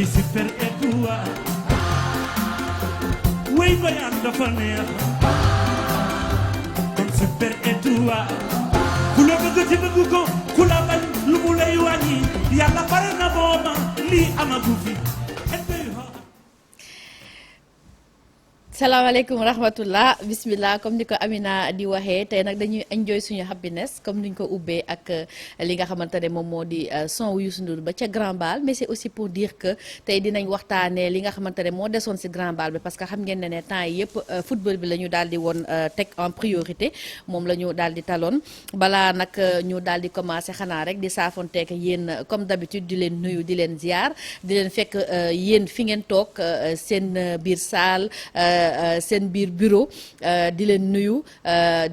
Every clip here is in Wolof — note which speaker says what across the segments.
Speaker 1: super étoile way bayaan dafa neex kon super étoile ku la bëgg ci bëgg ko ku la bañ lu mu lay wàññi yàlla pare na booma lii amagu fi.
Speaker 2: salaamaaleykum rahmatullah bismillah comme ni ko Amina di waxee tey nag dañuy enjoy suñu happiness comme niñ ko ubbee ak li nga xamante ne moom moo di son wu Youssou Ndour ba ca Grand Bal mais c'est aussi pour dire que tey dinañ waxtaanee li nga xamante ne moo desoon ci Grand Bal bi parce que xam ngeen ne temps yi yëpp football bi la ñu daal di woon teg en priorité moom la ñu daal di taloon balaa nag ñu daal di commencer xanaa rek di saafonteek yéen comme d'habitude di leen nuyu di leen ziar di leen fekk yéen fi ngeen toog seen biir salle. Seen biir bureau di leen nuyu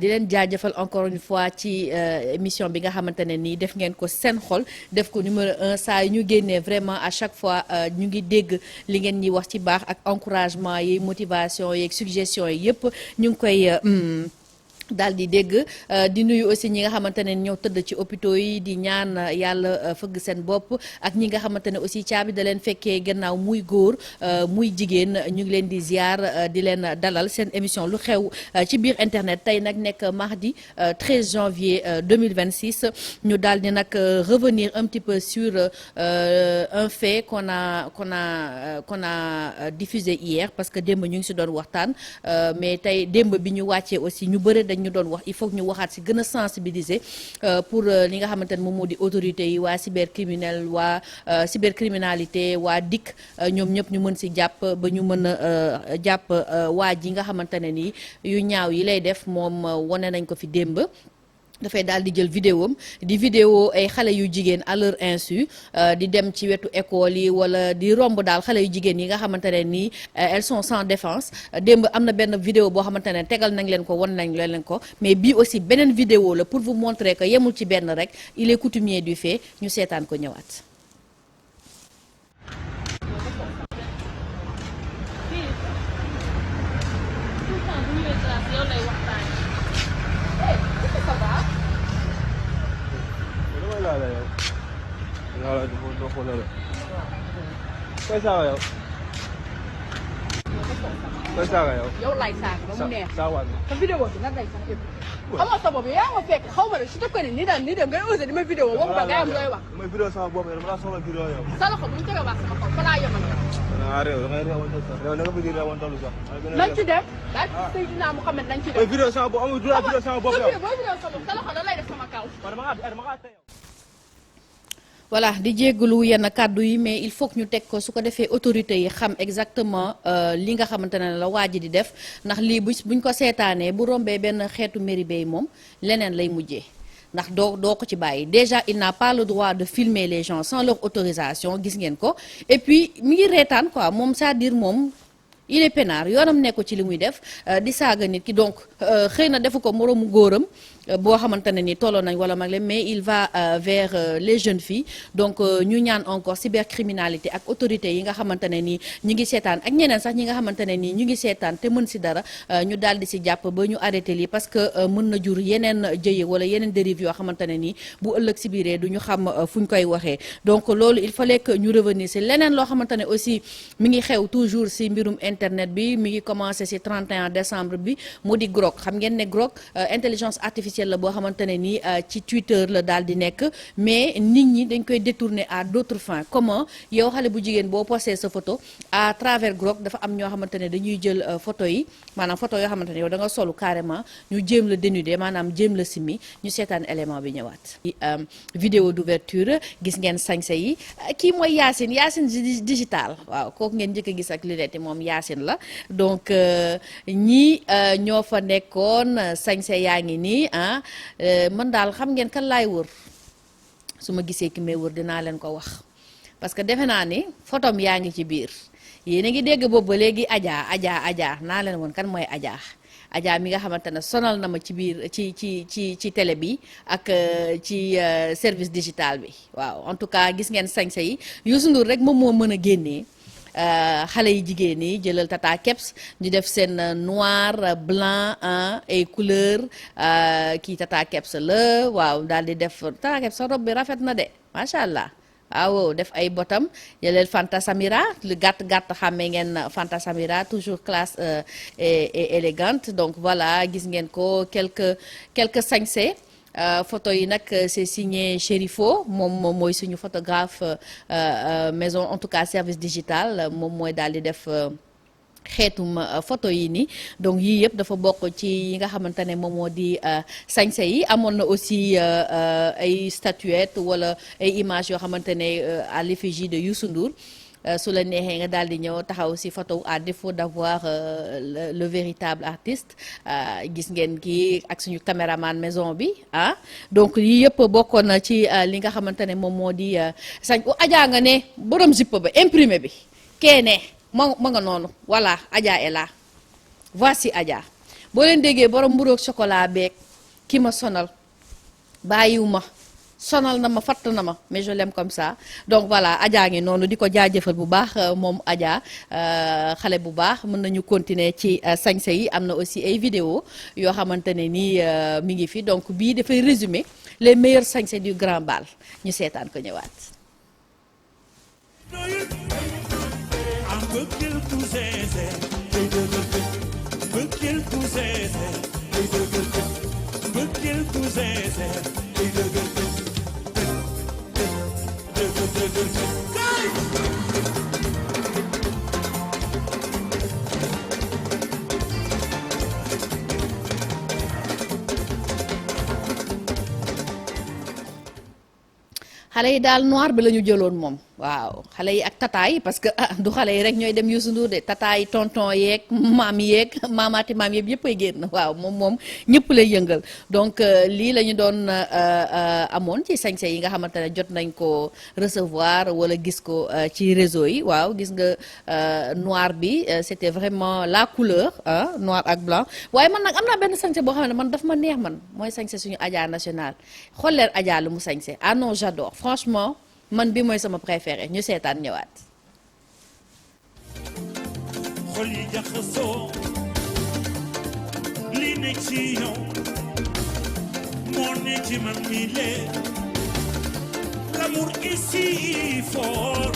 Speaker 2: di leen jaajëfal encore une fois ci émission bi nga xamante ne nii def ngeen ko seen xol def ko numéro 1 saa yi ñu génnee vraiment à chaque fois ñu ngi dégg li ngeen ñi wax ci baax ak encouragement yi motivation yi ak suggestion yi yëpp ñu ngi koy daal di dégg di nuyu aussi ñi nga xamante ne ñoo tëdd ci hôpitaux yi di ñaan yàlla fëgg seen bopp ak ñi nga xamante ne aussi caabi da leen fekkee gannaaw muy góor muy jigéen ñu ngi leen di ziar di leen dalal seen émission lu xew ci biir internet tey nag nekk mardi 13 janvier 2026 ñu daal di nag revenir un petit peu sur un fait qu'on a diffusé hier parce que démb ñu ngi si doon waxtaan mais tey démb bi ñu wàccee aussi ñu bëre ñu doon wax il faut que ñu waxaat ci gën a sensibiliser pour li nga xamante ne moom moo di autorités yi waa cybercriminel waa cybercriminalité waa DIC ñoom ñëpp ñu mën ci jàpp ba ñu mën a jàpp waa ji nga xamante ne nii yu ñaaw yi lay def moom wane nañ ko fi démb dafay daal di jël vidéo di vidéo ay xale yu jigéen à leur insu di dem ci wetu école yi wala di romb daal xale yu jigéen yi nga xamante ne nii elles sont sans défense démb am na benn vidéo boo xamante ne tegal nañ leen ko wan nañ leen ko mais bii aussi beneen vidéo la pour vous montrer que yemul ci benn rek il est coutumier du fait ñu seetaan ko ñëwaat.
Speaker 3: Koy saaga yow. Koy saaga yow.
Speaker 4: yow lay saaga ba mu neex.
Speaker 3: Saawaat bi.
Speaker 4: sa vidéo bi nan lay sax yëpp. xamoo sa bopp yaa ma fekk xaw ma ne su ko ne nii daal nii dem ngay osé di ma vidéo wax ba nga am looy wax.
Speaker 3: Mooy vidéo sama bopp yow dama la soxla vidéo yow.
Speaker 4: sa loxo bu ñu tegee wax sama kaw fa laa yemal yow.
Speaker 3: Ah réew da ngay réewantal sax. Yow na nga fi di réewantal sax.
Speaker 4: nañ ci dem. daal Seydina Mouhamed nañ ci dem.
Speaker 3: Mooy vidéo sama bopp amul droit vidéo sama bopp yow.
Speaker 4: boo vidéo sa bopp sa loxo lan lay def sama kaw.
Speaker 2: voilà di jéggalu yenn kàddu yi mais il faut que ñu teg ko su ko defee autorités yi xam exactement li nga xamante ne la waa ji di def ndax lii buñ ko seetaanee bu rombee benn xeetu méribey moom leneen lay mujjee ndax doo ko ci bàyyi déjà il n'a pas le droit de filmer les gens sans leur autorisation gis ngeen ko et puis mi ngi reetaan quoi moom c'est-à-dire moom il est peinard yoonam nekko ci li muy def di saaga nit ki donc xëy na defu ko moroomu góoram boo xamante ne ni tolloo nañ wala mag leen mais il va vers les jeunes filles donc ñu ñaan encore cybercriminalité ak autorités yi nga xamante ne nii ñu ngi seetaan ak ñeneen sax ñi nga xamante ne nii ñu ngi seetaan te mën si dara ñu daal di si jàpp ba ñu arrêté lii parce que mën na jur yeneen jëye wala yeneen dérive yoo xamante ne nii bu ëllëg si biiree du ñu xam fu ñu koy waxee donc loolu il fallait que ñu revenir si leneen loo xamante ne aussi mi ngi xew toujours si mbirum internet bi mi ngi commencé si 31 décembre bi mu di Grok xam ngeen ne Grok intelligence artificielle la boo xamante ne nii ci Twitter la daal di nekk mais nit ñi dañ koy détourner à d'autres fins comment yow xale bu jigéen boo posté sa photo à travers Grok dafa am ñoo xamante ne dañuy jël photo yi maanaam photo yoo xamante ne yow da nga solu carrément ñu jéem la dénuder maanaam jéem la simmi ñu seetaan élément bi ñëwaat. Vidéo d'ouverture gis ngeen sañse yi kii mooy Yacine digital waaw kooku ngeen njëkk a gis ak lunette moom Yacine la donc ñii ñoo fa nekkoon sañse yaa ngi nii man daal xam ngeen kan laay wër su ma gisee ki may wër dinaa leen ko wax parce que defe naa ni photom yaa ngi ci biir yéen a ngi dégg boobu ba léegi Adja naa leen woon kan mooy Adja mi nga xamante ne sonal na ma ci biir ci télé bi ak ci service digital bi waaw en tout cas gis ngeen sañse yi Youssou Ndour rek moom moo mën a génnee xale yi jigéen yi jëlal tata keps ñu def seen noir blanc et couleur kii tata keps la waaw daal di def tata keps sa robe bi rafet na de macha allah waaw def ay botam yeleel Fanta Samira lu gàtt xàmmee ngeen Fanta Samira toujours classe et élégante donc voilà gis ngeen ko quelques sañse photo yi nag c'est signé Chérifo moom mooy suñu photographe maison en tout cas service digital moom mooy daal di def xeetum photo yi nii donc yii yëpp dafa bokk ci yi nga xamante ne moom moo di sañse yi amoon na aussi ay statuettes wala ay images yoo xamante ne à l'effigie de Youssou Ndour su la neexee nga daal di ñëw taxaw ci photo à défaut d'avoir le véritable artiste gis ngeen kii ak suñu caméraman maison bi donc yii yëpp bokkoon na ci li nga xamante ne moom moo di sañ ajaa nga ne borom zipp ba imprimé bi keene ma nga noonu voilà Adja est là voici Adja boo leen déggee borom mburoog chocolat beeg ki ma sonal bàyyiwu ma sonal na ma fatt na ma mais je l'aime comme ça donc voilà Adja ngi noonu di ko jaajëfal bu baax moom Adja xale bu baax mën nañu continuer ci sañse yi am na aussi ay vidéo yoo xamante ne nii mi ngi fi donc bii dafay résumer les meilleurs sañse du grand bal ñu seetaan ko ñëwaat.
Speaker 1: Mbëggeel ku seese day dëgër mbëggeel ku seese day dëgër mbëggeel ku seese day dëgër
Speaker 2: xale yi daal noir bi la ñu jëloon moom waaw xale yi ak tata yi parce que du xale yi rek ñooy dem Youssou Ndour de tata yi tonton yeeg maam yeeg maamaati maam yëpp yëpp ay génn waaw moom ñëpp lay yëngal donc lii la ñu doon amoon ci sañse yi nga xamante ne jot nañ ko recevoir wala gis ko ci réseau yi waaw gis nga noir bi c'était vraiment la couleur noir ak blanc waaye man nag am naa benn sañse boo xam ne man daf ma neex man mooy sañse suñu Adja national xool leen Adja lu mu sañse ah non j'adore franchement man bi mooy sama préféré ñu seetaan ñëwaat.
Speaker 1: xol yi jaxasoo li ne ci yow moo ne ci man mi lee l'amour ici fort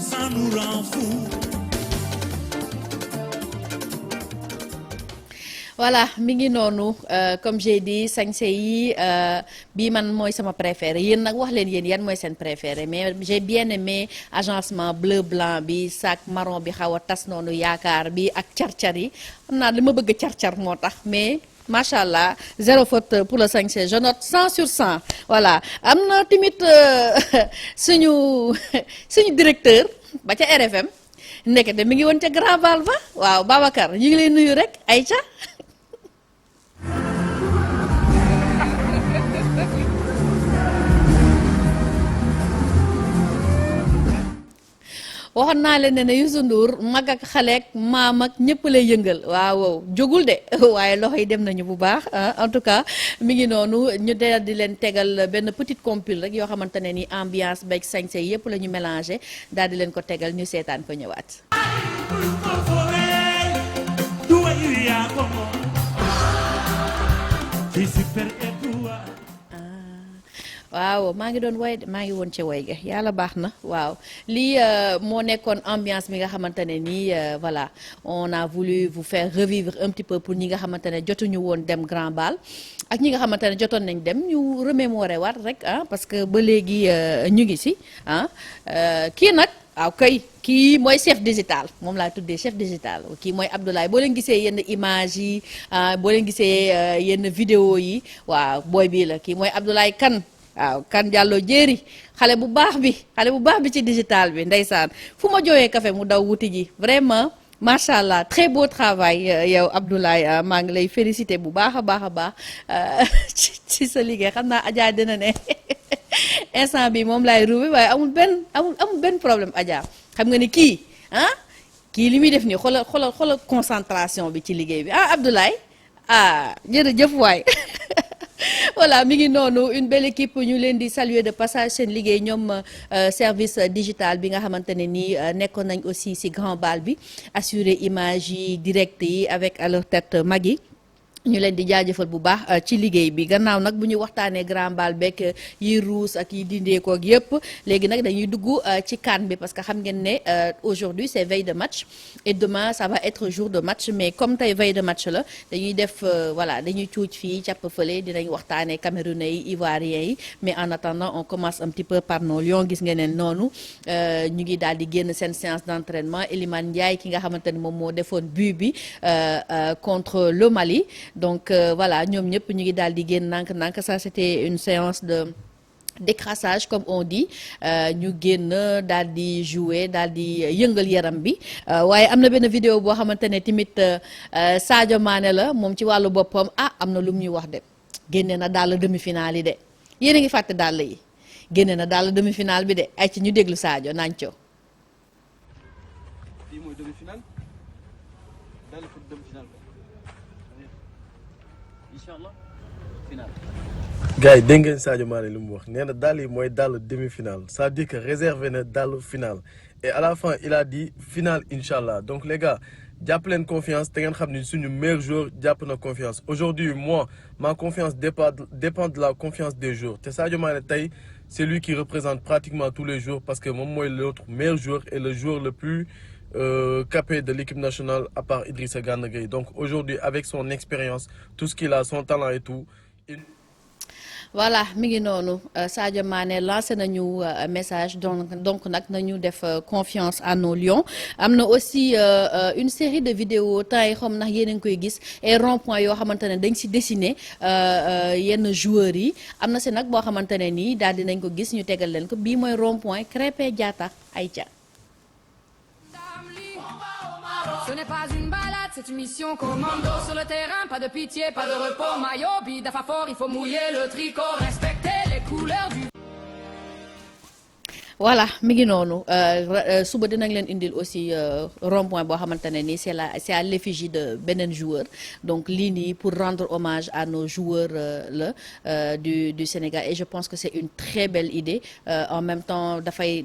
Speaker 1: ça nous rend fou.
Speaker 2: voilà mi ngi noonu comme j'ai dit sañse yi bii man mooy sama préféré yéen nag wax leen yéen yan mooy seen préféré mais j'ai bien aimé agencement bleu blanc bi sac marron bi xaw a tas noonu yaakaar bi ak car-car yi xam naa li ma bëgg car-car moo tax mais macha allah zéro faute pour le sañse je note 100 sur 100 voilà am na tamit suñu directeur ba ca RFM ndekete mi ngi woon ca Grand Bal ba waaw Babacar ñu ngi lay nuyu rek Aïcha waxoon naa leen ne Youssou Ndour mag ak xale ak maam ak ñëpp lay yëngal waaw jógul de waaye loxo yi dem nañu bu baax en tout cas mi ngi noonu ñu dee di leen tegal benn petite compile rek yoo xamante ne ni ambiance beeg sañse yëpp la ñu mélangé daal di leen ko tegal ñu seetaan ko ñëwaat. waaw maa ngi doon woy maa ngi woon ca woy ga yàlla baax na waaw lii moo nekkoon ambiance bi nga xamante ne nii voilà on a voulu vous faire revivre un petit peu pour ñi nga xamante ne jotuñu woon dem Grand Bal ak ñi nga xamante ne jotoon nañ dem ñu remémorer waat rek parce que ba léegi ñu ngi si kii nag waaw kay kii mooy chef digital moom laa tuddee chef digital kii mooy Abdoulaye boo leen gisee yenn image yi boo leen gisee yenn vidéo yi waaw booy bii la kii mooy Abdoulaye Kane waaw kan Diallo jéeri xale bu baax bi ci digital bi ndeysaan fu ma jooyee café mu daw wuti ji vraiment macha allah très beau travail yow Abdoulaye maa ngi lay féliciter bu baax a baax ci sa liggéey xam naa Adja dina ne instant bi moom laay ruube waaye amul benn problème Adja xam nga ni kii kii li muy def nii xoolal concentration bi ci liggéey bi Abdoulaye jërëjëf waay voilà mi ngi noonu une belle équipe ñu leen di saluer de passage seen liggéey ñoom service digital bi nga xamante ne nii nekkoon nañ aussi ci Grand Bal bi assurer image yi direct yi avec à leur tête Magui ñu leen di jaajëfal bu baax ci liggéey bi gannaaw nag bu ñu waxtaanee grand bal beeg yi ruus ak yi dindeeko ak yëpp léegi nag dañuy dugg ci CAN bi parce que xam ngeen ne aujourd'hui c'est veille de match et demain ça va être jour de match mais comme tey veille de match la dañuy def voilà dañuy cuuc fii càpp fële dinañ waxtaanee Camerounais yi Ivoiriens yi mais en attendant on commence un petit peu par nos lions gis ngeen ne noonu ñu ngi daal di génn seen séance d'entraînement Elimane Ndiaye ki nga xamante ne moom moo defoon but bi contre le Mali. Donc voilà ñoom ñëpp ñu ngi daal di génn nànk ça c'était une séance de décrassage comme on dit ñu génn daal di jouer daal di yëngal yaram bi waaye am na benn vidéo boo xamante ne tamit Sadio Mané la moom ci wàllu boppam am na lu mu ñuy wax de génne na daal demi-finale yi de yéen a ngi fàtte dàll yi génne na daal demi-finale bi de ay ci ñu déglu Sadio naañ co
Speaker 3: fii mooy demi-finale daal pour demi-finale
Speaker 5: Inch'Allah final.
Speaker 6: gars yi dégg ngeen Sadio Mané li mu wax nee na dàll yi mooy dàll demi-finale ça veut dire que réservé na dàll finale et à la fin il a dit finale Inch'Allah donc les gars jàpp leen confiance te ngeen xam ni suñu meilleur joueur jàpp na confiance aujourd'hui moi ma confiance dépend de la confiance des joueurs te Sadio Mané tey c'est lui qui représente pratiquement tous les jours parce que moom mooy l'autre meilleur joueur et le joueur le plus capé de l'équipe nationale à part Idrissa Gana Gueye donc aujourd'hui avec son expérience tout ce qu'il a son talent et tout
Speaker 2: voilà mi ngi noonu Sadio Mané lancé nañu message donc nag nañu def confiance à nos lions am na aussi une série de vidéos temps yi xam ndax yéen a ngi koy gis et rond-point yoo xamante ne dañ si dessiner yenn joueurs yi am na si nag boo xamante ne nii daal dinañ ko gis ñu tegal leen ko bii mooy rond-point Krépin Diatta Aïcha.
Speaker 7: Ce n'est pas une balade, c'est une mission commando. Sur le terrain, pas de pitié, pas de repos. Maillot, bidafa fort, il faut mouiller le tricot. Respecter les couleurs du...
Speaker 2: voilà mi ngi noonu suba dinañ leen indil aussi rond-point boo xamante ne nii c'est à l'effigie de beneen joueur donc lii nii pour rendre hommage à nos joueurs du Sénégal et je pense que c'est une très belle idée en même temps dafay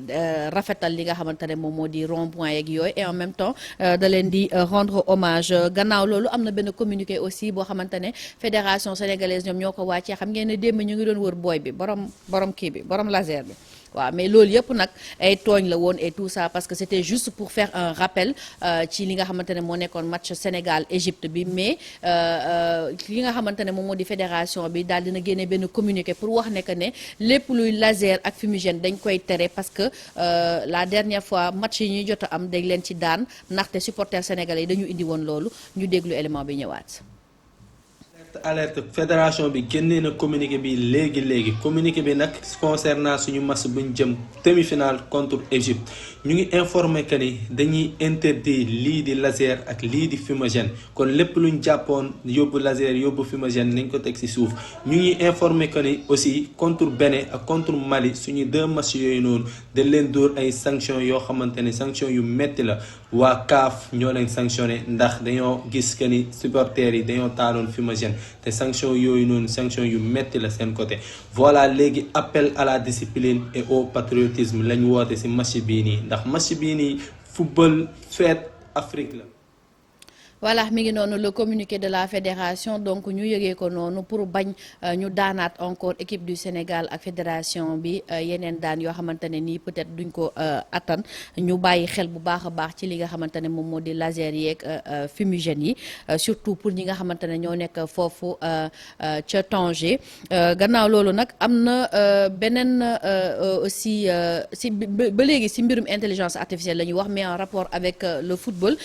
Speaker 2: rafetal li nga xamante ne moom moo di rond-point yeeg yooyu et en même temps da leen di rendre hommage gannaaw loolu am na benn communiqué aussi boo xamante ne fédération sénégalaise ñoom ñoo ko wàccee xam ngeen ne démb ñu ngi doon wër booy bi borom kii bi borom laser bi. waaw mais loolu yëpp nag ay tooñ la woon et tout ça parce que c'était juste pour faire un rappel ci li nga xamante ne moo nekkoon match Sénégal Égypte bi mais li nga xamante ne moom moo di fédération bi daal dina génne benn communiqué pour wax ne que ne lépp luy laser ak fumigène dañ koy tere parce que la dernière fois match yi ñuy jot a am dañ leen ci daan ndaxte supporters sénégalais yi dañu indi woon loolu ñu déglu élément bi ñëwaat.
Speaker 8: alerte fédération bi génnee na communiqué bi léegi communiqué bi nag concernant suñu match buñ jëm demi-finale contre Égypte ñu ngi informé que ni dañuy interdire lii di laser ak lii di fumigène kon lépp luñ jàppoon yóbbu laser yóbbu fumigène nañ ko teg ci suuf ñu ngi informé que ni aussi contre Bénin ak contre Mali suñu deux matchs yooyu noonu dañ leen dóor ay sanctions yoo xamante ne sanctions yu metti la waa CAF ñoo leen sanctionné ndax dañoo gis que ni supporters yi dañoo taaloon fumigène te sanction yooyu noonu sanction yu metti la seen côté voilà léegi appel à la discipline et au patriotisme lañ woote ci match bii nii ndax match bii nii football fête Afrique la.
Speaker 2: voilà mi ngi noonu le communiqué de la fédération donc ñu yëgee ko noonu pour bañ ñu daanaat encore équipe du Sénégal ak fédération bi yeneen daan yoo xamante ne nii peut-être duñ ko attan ñu bàyyi xel bu baax a baax ci li nga xamante ne moom moo di laser yeeg fumigène yi surtout pour ñi nga xamante ne ñoo nekk foofu ca Tanger gannaaw loolu nag am na beneen aussi si ba léegi si mbirum intelligence artificielle la ñuy wax mais en rapport avec le football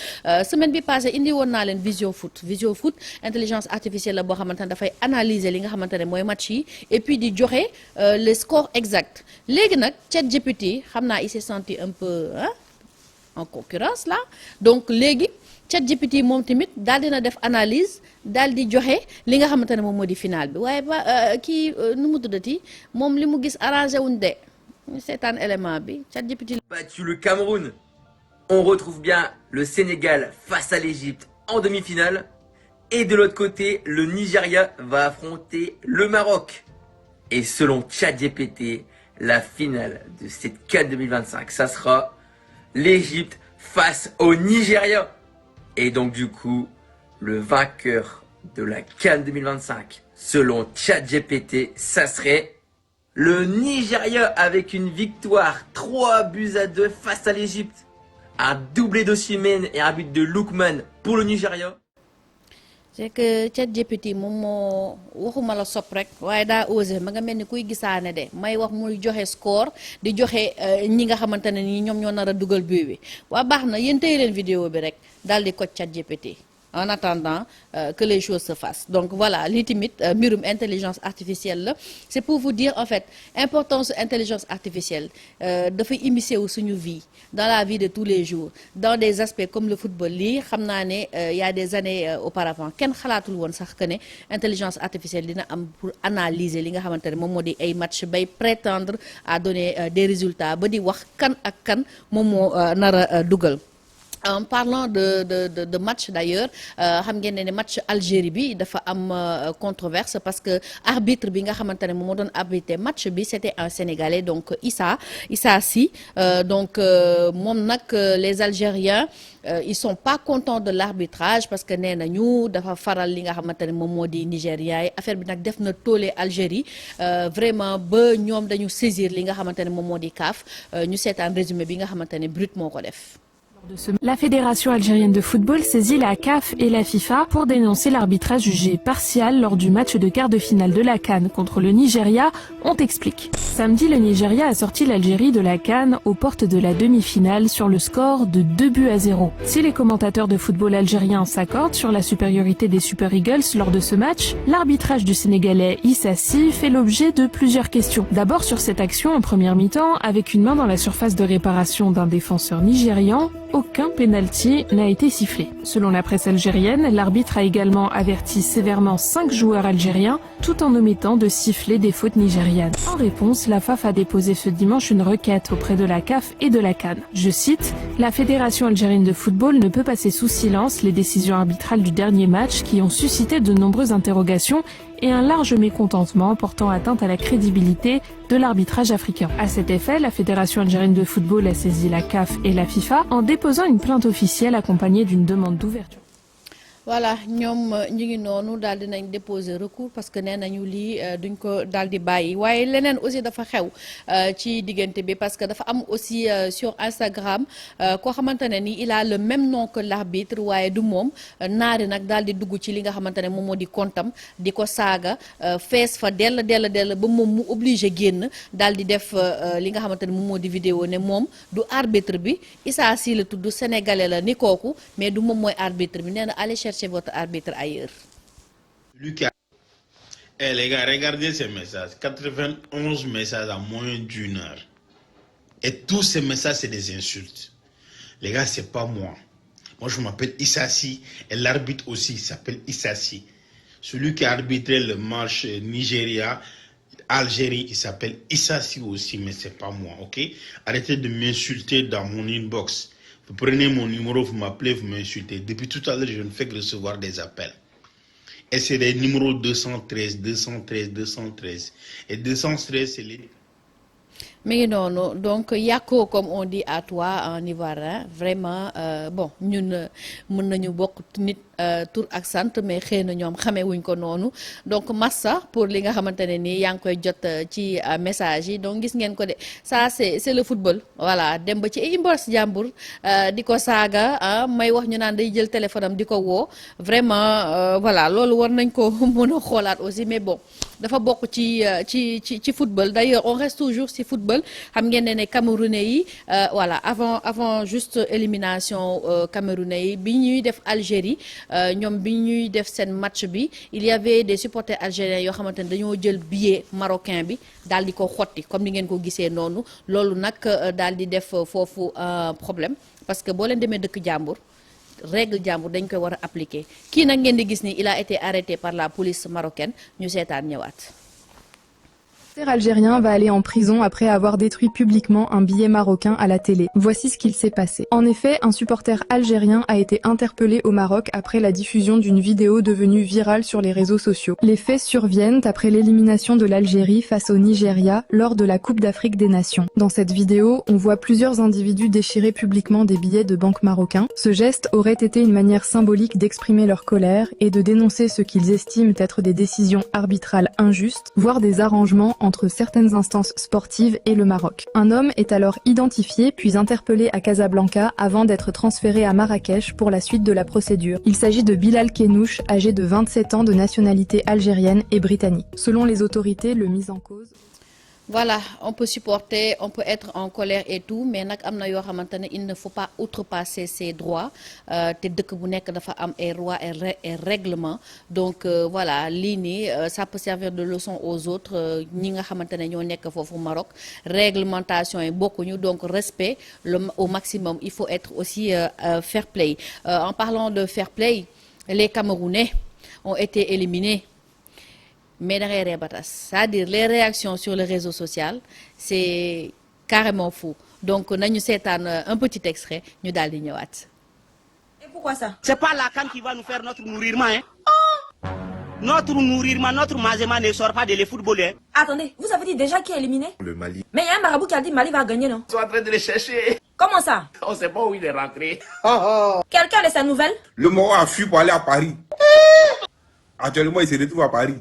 Speaker 2: semaine bi passée indi woon naa leen Visio Foot intelligence artificielle la boo xamante ne dafay analyser li nga xamante ne mooy match yi et puis di joxe le score exact léegi nag ChatGPT xam naa il s'est senti un peu en concurrence là donc léegi ChatGPT moom tamit daal dina def analyse daal di joxe li nga xamante ne moom moo di final bi waaye ba kii nu mu tuddati moom li mu gis arrangé wuñ de c'est un élément bi ChatGPT.
Speaker 9: Battu le Cameroun, on retrouve bien le Sénégal face à l'Égypte en demi-finale. Et de l'autre côté, le Nigeria va affronter le Maroc. Et selon ChatGPT, la finale de cette CAN 2025, ça sera l'Égypte face au Nigeria. Et donc du coup, le vainqueur de la CAN 2025. Selon ChatGPT, ça serait le Nigeria avec une victoire 3-2 face à l'Égypte. Un doublé d'Osimhen et un but de Lookman pour le Nigeria.
Speaker 2: c'est que ChatGPT moom moo waxuma la sopp rek waaye daa osé ma nga mel ni kuy gisaane de may wax muy joxe score di joxe ñi nga xamante ne nii ñoom ñoo nar a dugal but bi waa baax na yéen tey leen vidéo bi rek daal di ko ChatGPT en attendant que les choses se fassent donc voilà lii tamit mbirum intelligence artificielle la c'est pour vous dire en fait importance intelligence artificielle dafay immiscer wu suñu vie dans la vie de tous les jours dans des aspects comme le football lii xam naa ne il y a des années auparavant kenn xalaatul woon sax que ne intelligence artificielle dina am pour analyser li nga xamante ne moom moo di ay match bay prétendre à donner des résultats ba di wax kan ak kan moom moo nar a dugal. En parlant de match d'ailleurs xam ngeen ne match Algérie bi dafa am controverse parce que arbitre bi nga xamante ne moom moo doon arbitrer match bi c'était un Sénégalais donc Issa Sy donc moom nag les Algériens ils sont pas contents de l'arbitrage parce que nee nañu dafa faral li nga xamante ne moom moo di Nigéria yi affaire bi nag def na tollé Algérie vraiment ba ñoom dañu saisir li nga xamante ne moom moo di CAF ñu seetaan résumé bi nga xamante ne Brut moo ko def.
Speaker 10: La Fédération algérienne de football saisit la CAF et la FIFA pour dénoncer l'arbitrage jugé partial lors du match de quart de finale de la CAN contre le Nigeria. On t'explique. Samedi, le Nigeria a sorti l'Algérie de la CAN aux portes de la demi-finale sur le score de 2-0. Si les commentateurs de football algériens s'accordent sur la supériorité des Super Eagles lors de ce match, l'arbitrage du Sénégalais Issa Sy fait l'objet de plusieurs questions. D'abord sur cette action en première mi-temps, avec une main dans la surface de réparation d'un défenseur nigérian, aucun pénalty n'a été sifflé. Selon la presse algérienne, l'arbitre a également averti sévèrement 5 joueurs algériens, tout en omettant de siffler des fautes nigérianes. En réponse, la FAF a déposé ce dimanche une requête auprès de la CAF et de la CAN. Je cite, « La Fédération algérienne de football ne peut passer sous silence les décisions arbitrales du dernier match qui ont suscité de nombreuses interrogations et un large mécontentement portant atteinte à la crédibilité de l'arbitrage africain. À cet effet, la Fédération algérienne de football a saisi la CAF et la FIFA en déposant une plainte officielle accompagnée d'une demande d'ouverture.
Speaker 2: Voilà ñoom ñu ngi noonu daal di nañ déposer recours parce que nee nañu lii duñ ko daal di bàyyi waaye leneen aussi dafa xew ci diggante bi parce que dafa am aussi sur Instagram koo xamante ne ni il a le même nom que l'arbitre waaye du moom naari nag daal di dugg ci li nga xamante ne moom moo di comptam di ko saaga fees fa dell ba moom mu obligé génn daal di def li nga xamante ne moom moo di vidéo ne moom du arbitre bi Issa Sy la tudd sénégalais la ni kooku mais du moom mooy arbitre bi nee na allez chercher votre arbitre ailleurs.
Speaker 11: Lucas. Les gars, regardez ces messages. 91 messages en moins d'une heure. Et tous ces messages, c'est des insultes. Les gars, c'est pas moi. Moi, je m'appelle Issa Sy. Et l'arbitre aussi s'appelle Issa Sy. Celui qui a arbitré le match Nigeria, Algérie, il s'appelle Issa Sy aussi, mais c'est pas moi, ok? Arrêtez de m'insulter dans mon inbox. Vous prenez mon numéro, vous m'appelez, vous m'insultez. Depuis tout à l'heure, je ne fais que recevoir des appels. Et c'est les numéros 213. Et 213, c'est les...
Speaker 2: mi ngi noonu donc yàqoo comme on dit à toi en ivoirien vraiment bon ñun mën nañu bokk nit tur ak sant mais xëy na ñoom xamee wuñ ko noonu donc massa pour li nga xamante ne nii yaa ngi koy jot ci message yi donc gis ngeen ko de ça c'est le football voilà dem ba ci ay mbos jàmbur di ko saaga may wax ñu naan day jël téléphone am di ko woo vraiment voilà loolu war nañ ko mën a xoolaat aussi mais bon dafa bokk ci football d'ailleurs on reste toujours ci football xam ngeen ne Camerounais yi voilà avant juste élimination Camerounais yi bi ñuy def Algérie ñoom bi ñuy def seen match bi il y avait des supporters algériens yoo xamante ne dañoo jël billet marocain bi daal di ko xotti comme ni ngeen ko gisee noonu loolu nag daal di def foofu problème parce que boo leen demee dëkk jàmbur règle jàmbur dañ koy war a appliquer kii nag ngeen di gis ni il a été arrêté par la police marocaine ñu seetaan ñëwaat.
Speaker 12: supporter algérien va aller en prison après avoir détruit publiquement un billet marocain à la télé. Voici ce qu'il s'est passé. En effet, un supporter algérien a été interpellé au Maroc après la diffusion d'une vidéo devenue virale sur les réseaux sociaux. Les faits surviennent après l'élimination de l'Algérie face au Nigeria lors de la Coupe d'Afrique des Nations. Dans cette vidéo, on voit plusieurs individus déchirer publiquement des billets de banque marocains. Ce geste aurait été une manière symbolique d'exprimer leur colère et de dénoncer ce qu'ils estiment être des décisions arbitrales injustes, voire des arrangements entre certaines instances sportives et le Maroc. Un homme est alors identifié puis interpellé à Casablanca avant d'être transféré à Marrakech pour la suite de la procédure. Il s'agit de Bilal Kenouch, âgé de 27 ans de nationalité algérienne et britannique. Selon les autorités, le mis en cause...
Speaker 2: Voilà, on peut supporter, on peut être en colère et tout, mais nak amna yo xamantene il ne faut pas outrepasser ses droits. Te deuk bu nek dafa am ay lois et règlements. Donc voilà, lini ça peut servir de leçon aux autres ñi nga xamantene ñoo nek fofu Maroc. Réglementation est bokkuñu, donc respect au maximum. Il faut être aussi fair play. En parlant de fair play, les Camerounais ont été éliminés. Mais c'est-à-dire les réactions sur les réseaux sociaux, c'est carrément fou. Donc, nous avons un petit extrait, nous allons le voir.
Speaker 13: Et pourquoi ça? C'est pas la CAN qui va nous faire notre nourrissement, hein? Oh! Notre nourrissement, notre magement ne sort pas de les footballeurs.
Speaker 14: Attendez, vous avez dit déjà qui est éliminé?
Speaker 15: Le Mali.
Speaker 14: Mais il y a un marabout qui a dit Mali va gagner, non?
Speaker 15: Ils sont en train de les chercher.
Speaker 14: Comment ça?
Speaker 15: On sait pas où il est rentré.
Speaker 14: Quelqu'un a sa nouvelle?
Speaker 15: Le Maroc a fui pour aller à Paris. Actuellement, il se retrouve à Paris.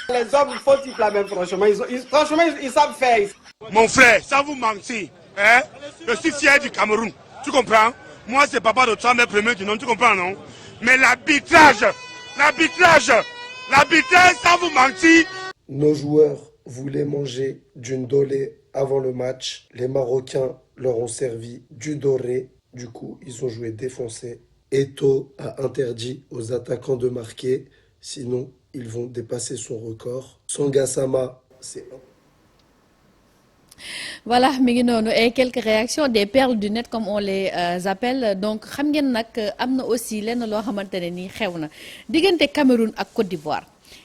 Speaker 3: Les hommes fautifs là même, franchement, ils savent faire.
Speaker 16: Mon frère, ça vous mentir, hein? Je suis fier du Cameroun, tu comprends? Moi c'est papa de 3 premiers du nom, tu comprends non? Mais l'arbitrage, ça vous mentir.
Speaker 6: Nos joueurs voulaient manger du ndolé avant le match. Les Marocains leur ont servi du doré. Du coup, ils ont joué défoncé. Eto'o a interdit aux attaquants de marquer, sinon ils vont dépasser son record. Son Gassama, c'est...
Speaker 2: Voilà, et quelques réactions des perles du net comme on les appelle. Donc, xam ngeen nak amna aussi lenn lo xamantene ni xewna digënté Cameroun ak Côte d'Ivoire.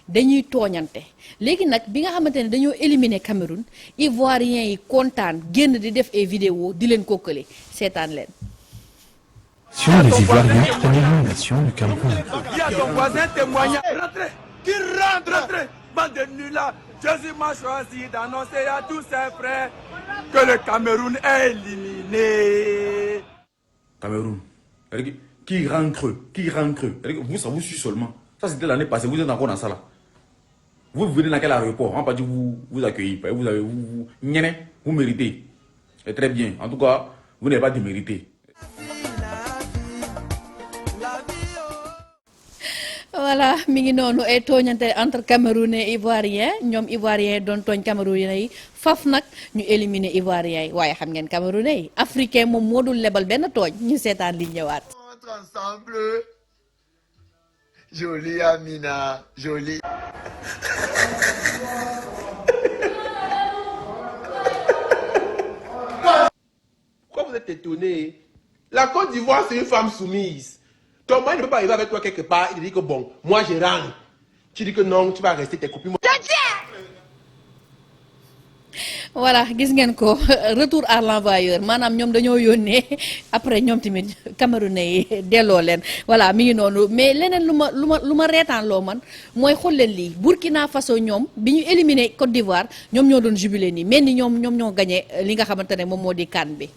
Speaker 2: Dañuy toñanté. Légui nak bi nga xamantene dañoo éliminer Cameroun, Ivoiriens yi contane génn di def ay vidéo di leen kokkelé. Sétane leen.
Speaker 17: Les Ivoiriens, première nation du Cameroun.
Speaker 3: Il y a ton voisin témoignant. Rentrez, qui rentre, bande de nullards. Jésus m'a choisi d'annoncer à tous ses frères que le Cameroun est éliminé.
Speaker 18: Cameroun, qui rentre, vous, ça vous suit seulement. Ça c'était l'année passée, vous êtes encore dans ça là. Vous venez dans quel aéroport, on va pas dire vous accueillir, vous méritez. Et très bien, en tout cas, vous n'avez pas démérité.
Speaker 2: Voilà, mi ngi noonu ay tooñante entre Camerounais et Ivoiriens ñoom Ivoiriens doon tooñ Camerounais yi faf nag ñu éliminer Ivoiriens yi waaye xam ngeen Camerounais yi africain moom moo dul lebal benn tooñ ñu seetaan li ñëwaat.
Speaker 15: Ensemble, jolie Amina, jolie.
Speaker 3: Pourquoi vous êtes étonné? La Côte d'Ivoire, c'est une femme soumise. Ton mari ne peut pas arriver avec toi quelque part, il dit que bon, moi je rentre. Tu dis que non, tu vas rester tes copines.
Speaker 2: Voilà, gis ngeen ko retour à l'envoyeur maanaam ñoom dañoo yónnee après ñoom tamit Camerounais yi delloo leen voilà mi ngi noonu mais leneen lu ma reetaan loo man mooy xool leen lii Burkina Faso ñoom bi ñu éliminé Côte d'Ivoire ñoom ñoo doon jubilé nii mel ni ñoom ñoo gagné li nga xamante ne moom moo di CAN bi.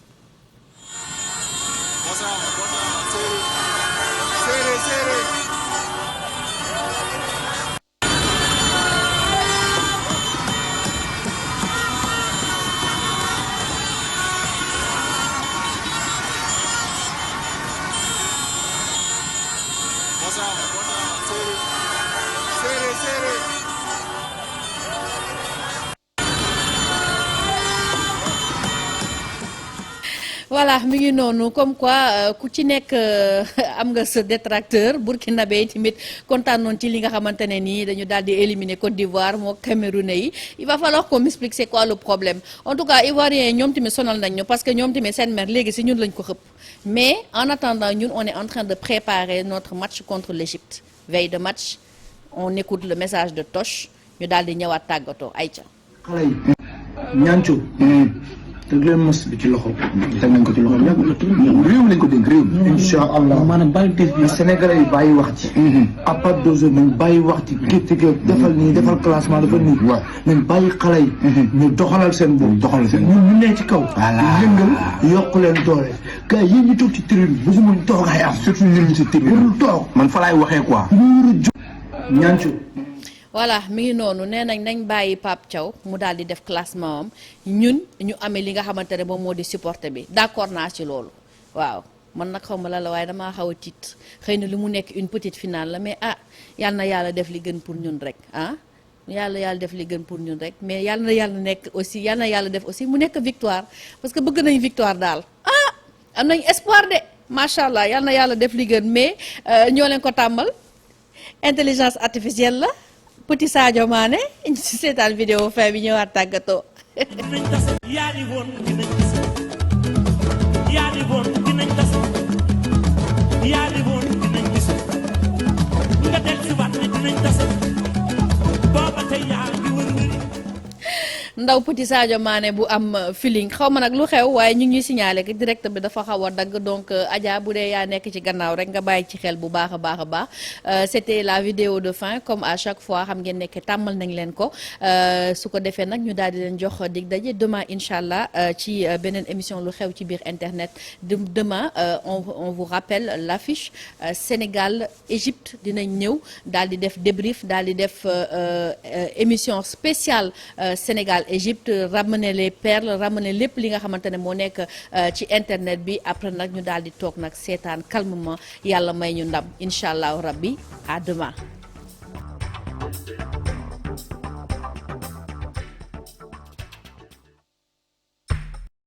Speaker 2: Voilà mi ngi noonu comme quoi ku ci nekk am nga sa détracteur burkinabé tamit kontaan noonu ci li nga xamante ne nii dañu daal di éliminer Côte d'Ivoire moo Camerounais yi il va falloir qu'on m'explique c'est quoi le problème en tout cas Ivoiriens yi ñoom tamit sonal nañ ñu parce que ñoom tamit seen mer léegi si ñun lañ ko xëpp mais en attendant ñun on est en train de préparer notre match contre l'Égypte veille de match on écoute le message de Toch ñu daal di ñëwaat tàggatoo ayca.
Speaker 19: xale yi ñaancu teg leen mos bi ci loxo teg nañ ko ci loxo yàgg na tuuti réew mi lañ ko dénk réew mi incha allah maanaam bàyyi def bi Sénégalais yi bàyyi wax ci à part deux heures nañ bàyyi wax ci kii defal nii defal classement defal nii nañ bàyyi xale yi ñu doxalal seen bopp doxalal seen ñun ñu ne ci kaw yëngal yokk leen doole gars yi ñu toog ci tribune bëggumuñ toog ay am surtout ñun ñu ci tribune warul toog man fa laay waxee quoi ñaancu
Speaker 2: voilà mi ngi noonu nee nañ bàyyi Pape Thiaw mu daal di def classement am ñun ñu amee li nga xamante ne moom moo di supporter bi d'accord naa ci loolu waaw man nag xaw ma la waaye damaa xaw a tiit xëy na li mu nekk une petite finale la mais yal na yàlla def li gën pour ñun rek yàlla def li gën pour ñun rek mais yal na yàlla def aussi mu nekk victoire parce que bëgg nañ victoire daal am nañ espoir de macha allah yal na yàlla def li gën mais ñoo leen ko tàmmal intelligence artificielle la. Petit Sadio Mané ci seetaan vidéo fin bi ñëwaat tàggatoo.
Speaker 1: yaa ni woon dinañ tase yaa ni woon dinañ tase yaa ni woon dinañ gis nga del si waat ne dinañ tase booba tey yaa ngi wër
Speaker 2: ndaw Petit Sadio Mané bu am feeling xaw ma nag lu xew waaye ñu ngi ñuy signaler que direct bi dafa xaw a dagg donc Adja bu dee yaa nekk ci gannaaw rek nga bàyyi ci xel bu baax a baax c'était la vidéo de fin comme à chaque fois xam ngeen nekk tàmmal nañ leen ko su ko defee nag ñu daal di leen jox dig daje demain incha allah ci beneen émission lu xew ci biir internet demain on vous rappelle l'affiche Sénégal Égypte dinañ ñëw daal di def débrief daal di def émission spéciale Sénégal Égypte ramener les perles ramener lépp li nga xamante ne moo nekk ci internet bi après nag ñu daal di toog nag seetaan calmement yàlla may ñu ndam incha allahu rabbi à demain.